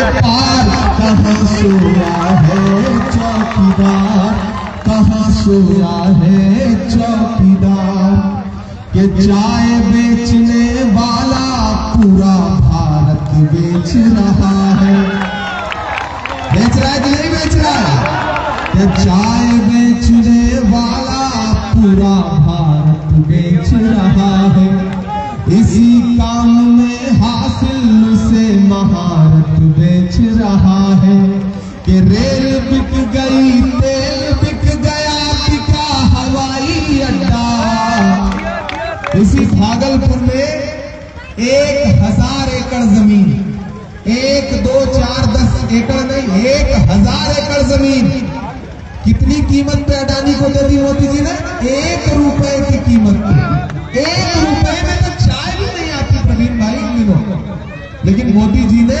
के पार कहाँ सोया है चौकीदार, कहाँ सोया है चौकीदार। के चाय बेचने वाला पूरा भारत बेच रहा है। बेच रहा है कि नहीं बेच रहा है? के चाय बेचने वाला पूरा भारत बेच रहा है। इसी काम में हासिल से महारत बेच रहा है। कि रेल बिक गई, तेल बिक गया, बिका हवाई अड्डा। इसी भागलपुर में 1000 एकड़ जमीन, 1, 2, 4, 10 एकड़ नहीं, 1000 एकड़ जमीन कितनी कीमत पे अडानी को दे दी मोदी जी ने? 1 रुपए की कीमत पे। 1 रुपए में तो चाय भी नहीं आती प्रवीण भाई इन दिनों। लेकिन मोदी जी ने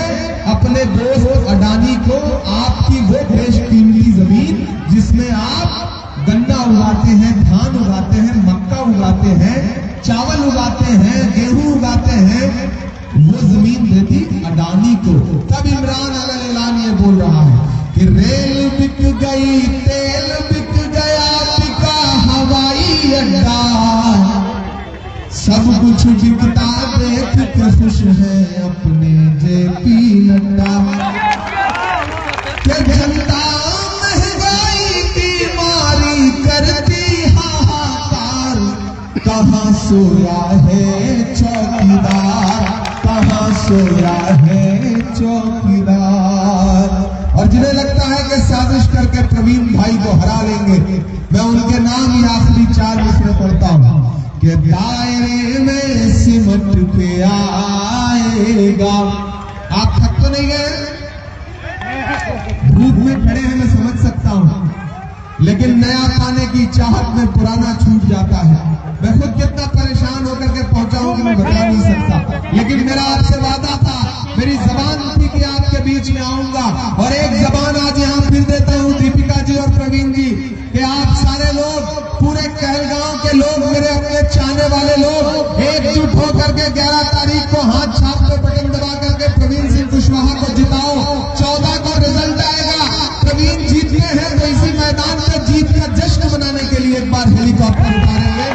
अपने दोस्त अडानी को आपकी वो बेशकीमती जमीन जिसमें आप गन्ना उगाते हैं, धान उगाते हैं, मक्का उगाते हैं, चावल उगाते हैं, गेहूं उगाते हैं, वो जमीन देती अडानी को। तब इमरान ऐलान ये बोल रहा है कि रेल बिक गई, तेल बिक गया, बिका हवाई अड्डा। सब कुछ बिकता देख के खुश है अपने जेपी नड्डा। जनता महंगाई की मारी करती हाहाकार, कहाँ सोया है चौकीदार, कहाँ सोया है चौकीदार। और जिन्हें लगता है कि साजिश करके प्रवीण भाई को हरा लेंगे, मैं उनके नाम ही आखिरी 4 मिसरे पढ़ता हूं कि दायरे में सिमट के आएगा। आप थक तो नहीं गए? धूप में खड़े हैं मैं समझ सकता हूं, लेकिन नया पाने की चाहत में पुराना छूट जाता है। मैं खुद कितना परेशान होकर के पहुंचा हूं कि मैं बता नहीं सकता, लेकिन मेरा आपसे वादा था, मेरी जबान थी कि आपके बीच में आऊंगा। और एक जबान आज यहां फिर देता हूं दीपिका जी और प्रवीण जी कि आप सारे लोग, पूरे कहलगांव के लोग, मेरे अपने चाहने वाले लोग एकजुट होकर के 11 तारीख को हाथ छाप पे बटन दबा करके प्रवीण सिंह कुशवाहा को जिताओ। 14 को रिजल्ट आएगा, प्रवीण जीतते हैं तो इसी मैदान में जीत का जश्न मनाने के लिए एक बार हेलीकॉप्टर उतारेंगे।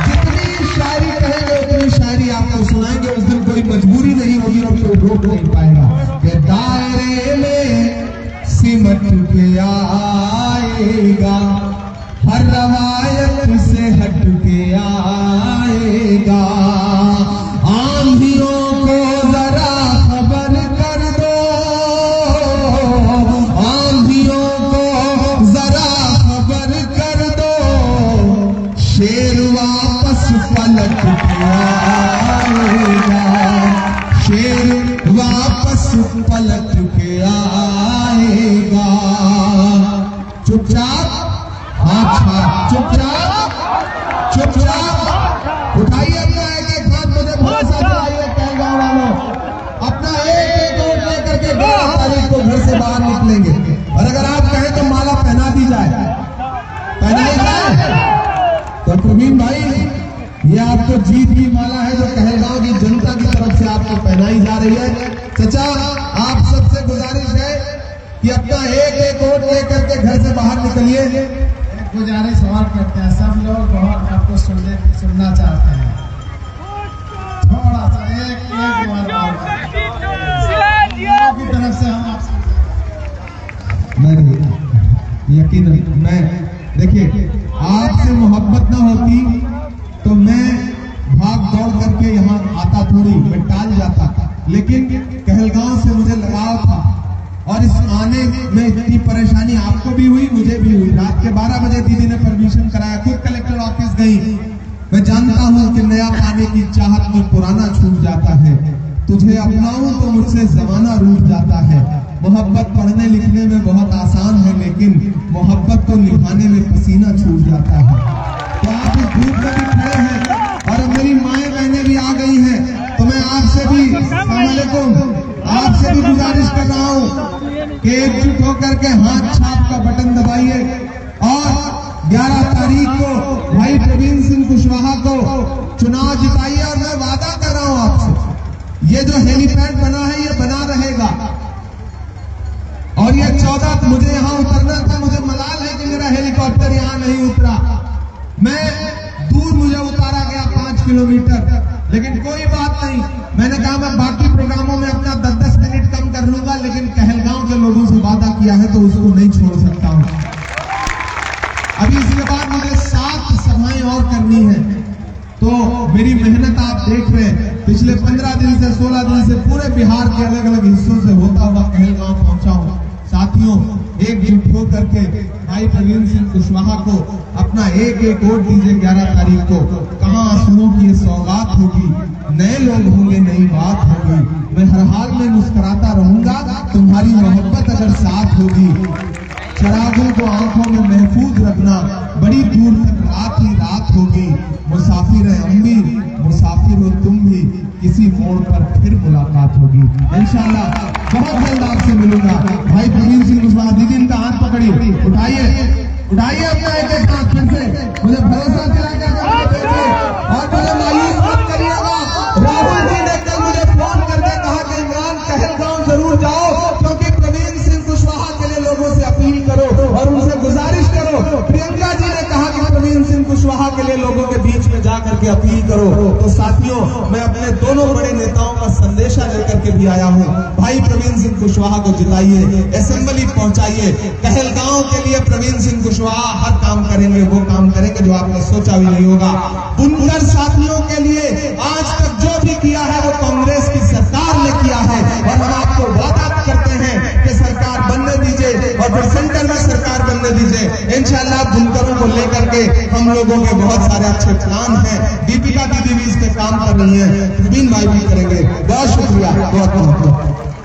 जितनी शायरी कहेंगे उतनी शायरी आपको सुनाएंगे। उस दिन कोई मजबूरी नहीं होगी और कोई रोक नहीं पाएगा कि दायरे में सिमट के आएगा, हर रवायत से हट के आएगा। आंधियों को जरा खबर कर दो, आंधियों को जरा खबर कर दो, शेर वापस पलट के आएगा, शेर वापस पलट के आएगा। चुपचाप, अच्छा चुपचाप, चुपचाप उठाइए अपना एक हाथ, मुझे भरोसा दिलाइए कहलगांव वालों, अपना एक वोट लेकर के 12 तारीख को घर से बाहर निकलेंगे। और अगर आप कहें तो माला पहना दी जाए, पहनाई जाए तो प्रवीण भाई ये आपको जीत की माला है जो कहलगांव की जनता की तरफ से आपको पहनाई जा रही है। चचा आप सबसे गुजारिश है कि अपना एक वोट लेकर के घर से बाहर निकलिए। गुजारिश और करते हैं, सब लोग बहुत आपको सुनना चाहते हैं। थोड़ा सा एक की तरफ से हम आपसे यकीन मैं देखिए आपसे मोहब्बत ना होती तो मैं भाग दौड़ करके यहाँ आता थोड़ी, मैं टाल जाता, लेकिन कहलगांव से मुझे लगाव था। और इस आने में इतनी परेशानी आपको भी हुई, मुझे भी हुई। रात के 12 बजे दीदी ने परमिशन कराया, खुद कलेक्टर ऑफिस गई। मैं जानता हूं कि नया पाने की चाहत में पुराना छूट जाता है। तुझे अपनाऊं तो मुझसे जमाना रूठ जाता है। मोहब्बत पढ़ने लिखने में बहुत आसान है, लेकिन मोहब्बत को निभाने में पसीना छूट जाता है। तो आप इस धूप में भी खड़े हैं और मेरी माएँ बहनें भी आ गई हैं, तो मैं आपसे भी आपसे भी गुजारिश कर रहा हूं कि एकजुट होकर के हाथ छाप का बटन दबाइए और 11 तारीख को भाई प्रवीण सिंह कुशवाहा को चुनाव जिताइए। और मैं वादा कर रहा हूं आपसे, ये जो हेलीपैड बना है ये बना रहेगा। और ये 14 मुझे यहाँ उतरना था, मुझे मलाल है कि मेरा हेलीकॉप्टर यहाँ नहीं उतरा। मैं दूर मुझे उतारा गया 5 किलोमीटर, लेकिन कोई बात नहीं। मैंने कहा मैं बाकी प्रोग्रामों में अपना 10-10 मिनट कम कर लूंगा, लेकिन कहलगांव के लोगों से वादा किया है तो उसको नहीं छोड़ सकता हूं। अभी इसके बाद मुझे 7 सभाएं और करनी है, तो मेरी मेहनत आप देख रहे हैं। पिछले 15 दिन से 16 दिन से पूरे बिहार के अलग अलग हिस्सों से होता हुआ कहलगांव पहुंचा हूं। साथियों, एकजुट होकर के भाई प्रवीण सिंह कुशवाहा को अपना एक वोट दीजिए। 11 तारीख को कहां आंसुओं की ये सौगात होगी, नए लोग होंगे, नई बात होगी। मैं हर हाल में मुस्कुराता रहूंगा, तुम्हारी मोहब्बत अगर साथ होगी। चरागों को आंखों में महफूज रखना, बड़ी दूर तक रात ही रात होगी। मुसाफिर है अम्मी, मुसाफिर हो तुम भी, किसी मोड़ पर फिर मुलाकात होगी इंशाल्लाह। बहुत जल्द आपसे मिलूंगा। भाई प्रवीण सिंह कुशवाहा, दीदी इनका हाथ पकड़िए, उठाइए अपना एक हाथ फिर से। मुझे भरोसा दिला के और मुझे मायूस मत करिएगा। राहुल जी ने कल मुझे फोन करके कहा कि इमरान कहलगांव जरूर जाओ, क्योंकि प्रवीण सिंह कुशवाहा के लिए लोगों से अपील करो और उनसे गुजारिश करो। प्रियंका जी ने कहा कि प्रवीण सिंह कुशवाहा के लिए लोगों के बीच में जाकर के अपील करो। तो साथियों, मैं अपने दोनों बड़े नेताओं का संदेशा लेकर के भी आया हूँ। भाई प्रवीण सिंह कुशवाहा को जिताइए, असेंबली पहुंचाइए। कहलगांव के लिए प्रवीण सिंह कुशवाहा हर काम करेंगे, वो काम करेंगे जो आपने सोचा भी नहीं होगा। बुनकर साथियों के लिए आज तक जो भी किया है वो कांग्रेस की सरकार ने किया है, और हम आपको वादा करते हैं कि सरकार बनने दीजिए और फिर सेंटर में सरकार बनने दीजिए। इंशाल्लाह बुनकरों को लेकर के हम लोगों के बहुत सारे अच्छे प्लान हैं। दीपिका दीदी भी इस पे काम कर रही है, प्रवीण भाई भी करेंगे। बहुत शुक्रिया, बहुत बहुत।